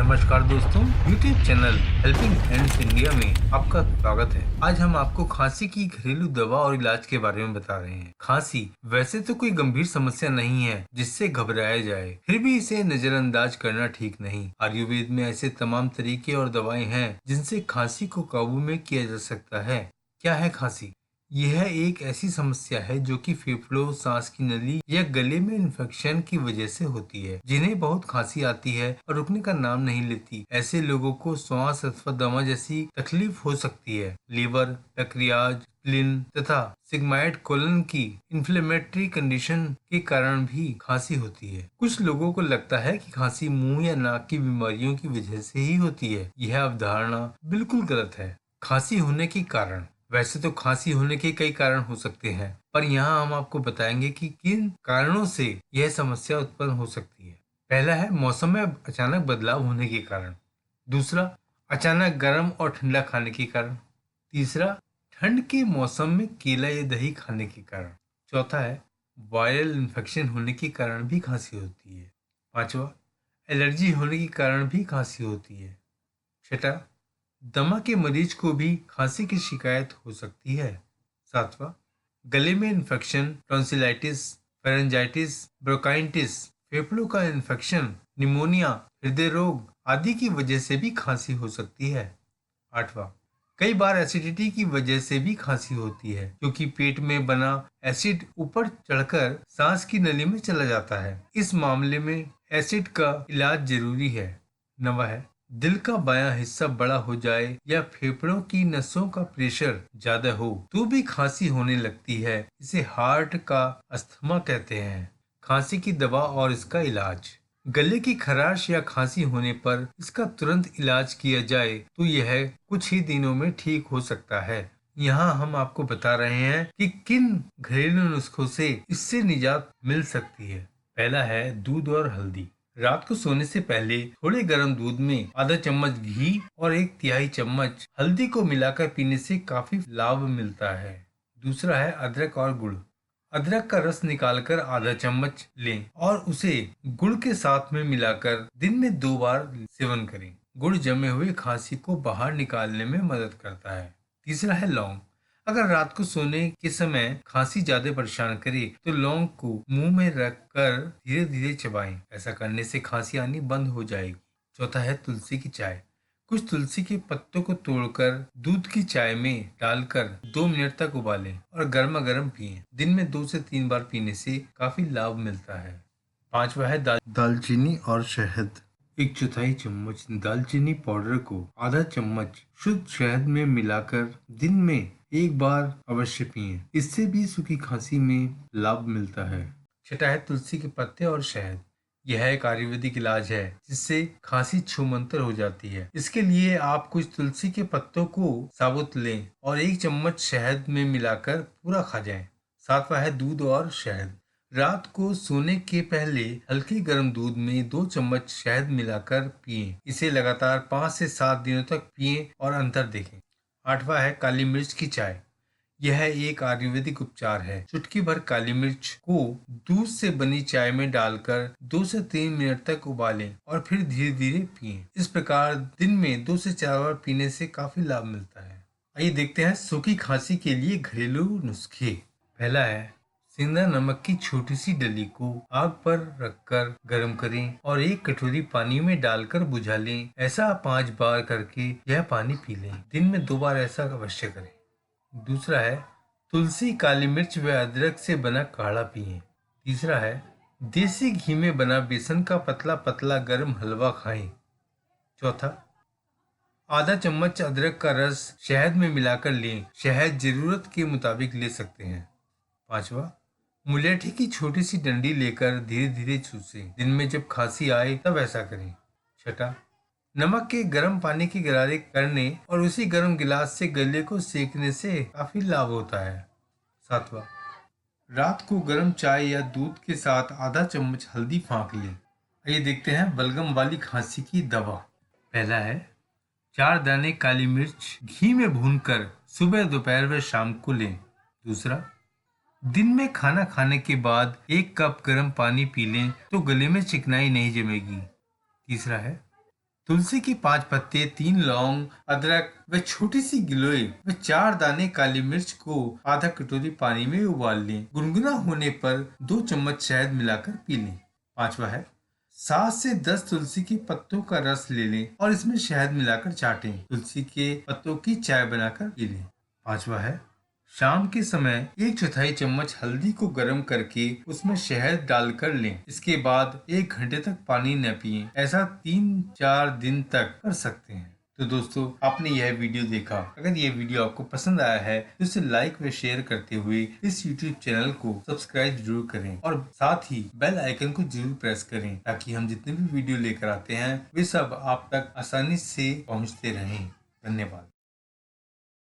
नमस्कार दोस्तों, YouTube channel helping hands India में आपका स्वागत है। आज हम आपको खांसी की घरेलू दवा और इलाज के बारे में बता रहे हैं। खांसी वैसे तो कोई गंभीर समस्या नहीं है जिससे घबराया जाए, फिर भी इसे नजरअंदाज करना ठीक नहीं। आयुर्वेद में ऐसे तमाम तरीके और दवाएं हैं जिनसे खांसी को काबू में किया जा सकता है। क्या है खांसी? यह एक ऐसी समस्या है जो कि फेफड़ों, सांस की नली या गले में इन्फेक्शन की वजह से होती है, जिन्हें बहुत खांसी आती है और रुकने का नाम नहीं लेती। ऐसे लोगों को श्वास अथवा दमा जैसी तकलीफ हो सकती है। लीवर, पैंक्रियाज, स्प्लीन तथा सिग्माइड कोलन की इन्फ्लेमेटरी कंडीशन के कारण भी खांसी होती है। कुछ लोगों को लगता है कि खांसी मुंह या नाक की बीमारियों की वजह से ही होती है। यह अवधारणा बिल्कुल गलत है। खांसी होने के कारण, वैसे तो खांसी होने के कई कारण हो सकते हैं, पर यहाँ हम आपको बताएंगे कि किन कारणों से यह समस्या उत्पन्न हो सकती है। पहला है मौसम में अचानक बदलाव होने के कारण। दूसरा, अचानक गर्म और ठंडा खाने के कारण। तीसरा, ठंड के मौसम में केला या दही खाने के कारण। चौथा है वायरल इन्फेक्शन होने के कारण भी खांसी होती है। पांचवा, एलर्जी होने के कारण भी खांसी होती है। छठा, दमा के मरीज को भी खांसी की शिकायत हो सकती है। सातवां, गले में इन्फेक्शन, टॉन्सिलाइटिस, फेरेंजाइटिस, ब्रोंकाइटिस, फेफड़ों का इन्फेक्शन, निमोनिया, हृदय रोग आदि की वजह से भी खांसी हो सकती है। आठवां, कई बार एसिडिटी की वजह से भी खांसी होती है, क्योंकि पेट में बना एसिड ऊपर चढ़कर सांस की नली में चला जाता है। इस मामले में एसिड का इलाज जरूरी है। नवा है दिल का बायां हिस्सा बड़ा हो जाए या फेफड़ों की नसों का प्रेशर ज्यादा हो तो भी खांसी होने लगती है। इसे हार्ट का अस्थमा कहते हैं। खांसी की दवा और इसका इलाज। गले की खराश या खांसी होने पर इसका तुरंत इलाज किया जाए तो यह कुछ ही दिनों में ठीक हो सकता है। यहाँ हम आपको बता रहे हैं कि किन घरेलू नुस्खों से इससे निजात मिल सकती है। पहला है दूध और हल्दी। रात को सोने से पहले थोड़े गर्म दूध में आधा चम्मच घी और 1/3 चम्मच हल्दी को मिलाकर पीने से काफी लाभ मिलता है। दूसरा है अदरक और गुड़। अदरक का रस निकालकर आधा चम्मच लें और उसे गुड़ के साथ में मिलाकर दिन में 2 बार सेवन करें। गुड़ जमे हुए खांसी को बाहर निकालने में मदद करता है। तीसरा है लौंग। अगर रात को सोने के समय खांसी ज्यादा परेशान करे तो लौंग को मुंह में रखकर धीरे धीरे चबाएं। ऐसा करने से खांसी आनी बंद हो जाएगी। चौथा है तुलसी की चाय। कुछ तुलसी के पत्तों को तोड़कर दूध की चाय में डालकर 2 मिनट तक उबालें और गर्मा गर्म पिएं। दिन में 2 से 3 बार पीने से काफी लाभ मिलता है। पांचवा है दालचीनी और शहद। 1/4 चम्मच दालचीनी पाउडर को आधा चम्मच शुद्ध शहद में मिलाकर दिन में 1 बार अवश्य पिएं। इससे भी सूखी खांसी में लाभ मिलता है। छठा है तुलसी के पत्ते और शहद। यह एक आयुर्वेदिक इलाज है जिससे खांसी छूमंतर हो जाती है। इसके लिए आप कुछ तुलसी के पत्तों को साबुत लें और 1 चम्मच शहद में मिलाकर पूरा खा जाएं। सातवां है दूध और शहद। रात को सोने के पहले हल्के गर्म दूध में 2 चम्मच शहद मिलाकर पिएं। इसे लगातार 5 से 7 दिनों तक पिएं और अंतर देखें। आठवां है काली मिर्च की चाय। यह एक आयुर्वेदिक उपचार है। चुटकी भर काली मिर्च को दूध से बनी चाय में डालकर 2 से 3 मिनट तक उबालें और फिर धीरे धीरे पिएं। इस प्रकार दिन में 2 से 4 बार पीने से काफी लाभ मिलता है। आइए देखते हैं सूखी खांसी के लिए घरेलू नुस्खे। पहला है सेंधा नमक की छोटी सी डली को आग पर रखकर गर्म करें और 1 कटोरी पानी में डालकर बुझा लें। ऐसा 5 बार करके यह पानी पी लें। दिन में 2 बार ऐसा अवश्य करें। दूसरा है तुलसी, काली मिर्च व अदरक से बना काढ़ा पिएं। तीसरा है देसी घी में बना बेसन का पतला पतला गर्म हलवा खाएं। चौथा, आधा चम्मच अदरक का रस शहद में मिलाकर लें। शहद जरूरत के मुताबिक ले सकते हैं। पांचवा, मुलेठी की छोटी सी डंडी लेकर धीरे धीरे चूसें। दिन में जब खांसी आए तब ऐसा करें। छठा, नमक के गर्म पानी की गरारे करने और उसी गर्म गिलास से गले को सेकने से काफी लाभ होता है। सातवां, रात को गर्म चाय या दूध के साथ आधा चम्मच हल्दी फाँक लें। आइए देखते हैं बलगम वाली खांसी की दवा। पहला है 4 दाने काली मिर्च घी में भूनकर सुबह, दोपहर व शाम को लें। दूसरा, दिन में खाना खाने के बाद 1 कप गर्म पानी पी लें तो गले में चिकनाई नहीं जमेगी। तीसरा है तुलसी के 5 पत्ते, 3 लौंग, अदरक व छोटी सी गिलोय व 4 दाने काली मिर्च को आधा कटोरी पानी में उबाल लें। गुनगुना होने पर 2 चम्मच शहद मिलाकर पी लें। 5वां है 7 से 10 तुलसी के पत्तों का रस ले लें और इसमें शहद मिलाकर चाटें। तुलसी के पत्तों की चाय बनाकर पी लें। 5वां है शाम के समय 1/4 चम्मच हल्दी को गर्म करके उसमें शहद डालकर लें। इसके बाद 1 घंटे तक पानी न पिएं। ऐसा 3-4 दिन तक कर सकते हैं। तो दोस्तों, आपने यह वीडियो देखा। अगर यह वीडियो आपको पसंद आया है तो इसे लाइक व शेयर करते हुए इस यूट्यूब चैनल को सब्सक्राइब जरूर करें और साथ ही बेल आइकन को जरूर प्रेस करें ताकि हम जितने भी वीडियो लेकर आते हैं वे सब आप तक आसानी से पहुंचते रहें। धन्यवाद।